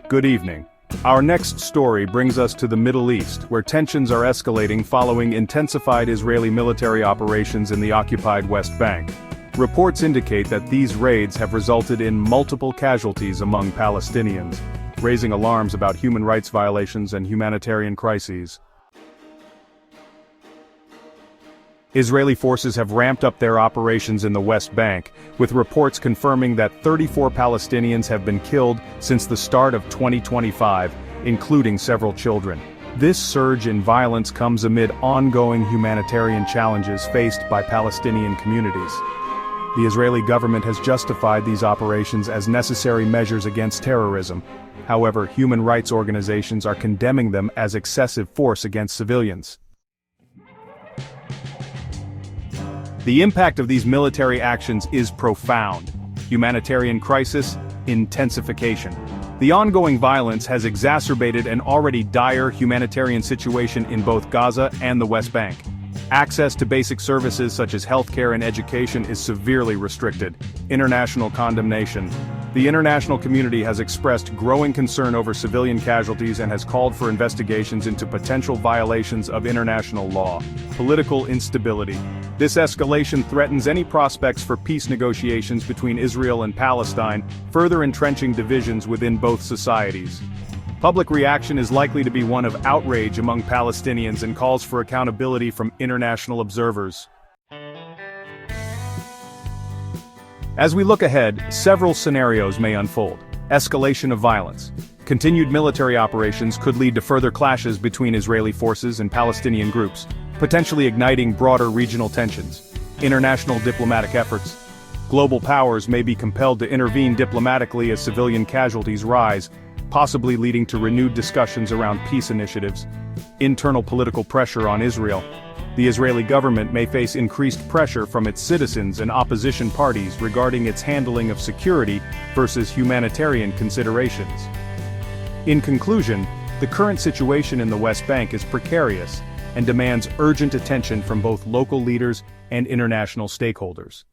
Good evening. Our next story brings us to the Middle East, where tensions are escalating following intensified Israeli military operations in the occupied West Bank. Reports indicate that these raids have resulted in multiple casualties among Palestinians, raising alarms about human rights violations and humanitarian crises. Israeli forces have ramped up their operations in the West Bank, with reports confirming that 34 Palestinians have been killed since the start of 2025, including several children. This surge in violence comes amid ongoing humanitarian challenges faced by Palestinian communities. The Israeli government has justified these operations as necessary measures against terrorism. However, human rights organizations are condemning them as excessive force against civilians. The impact of these military actions is profound. Humanitarian crisis, intensification. The ongoing violence has exacerbated an already dire humanitarian situation in both Gaza and the West Bank. Access to basic services such as healthcare and education is severely restricted. International condemnation. The international community has expressed growing concern over civilian casualties and has called for investigations into potential violations of international law. Political instability. This escalation threatens any prospects for peace negotiations between Israel and Palestine, further entrenching divisions within both societies. Public reaction is likely to be one of outrage among Palestinians and calls for accountability from international observers. As we look ahead, several scenarios may unfold. Escalation of violence. Continued military operations could lead to further clashes between Israeli forces and Palestinian groups, potentially igniting broader regional tensions. International diplomatic efforts. Global powers may be compelled to intervene diplomatically as civilian casualties rise, possibly leading to renewed discussions around peace initiatives. Internal political pressure on Israel. The Israeli government may face increased pressure from its citizens and opposition parties regarding its handling of security versus humanitarian considerations. In conclusion, the current situation in the West Bank is precarious and demands urgent attention from both local leaders and international stakeholders.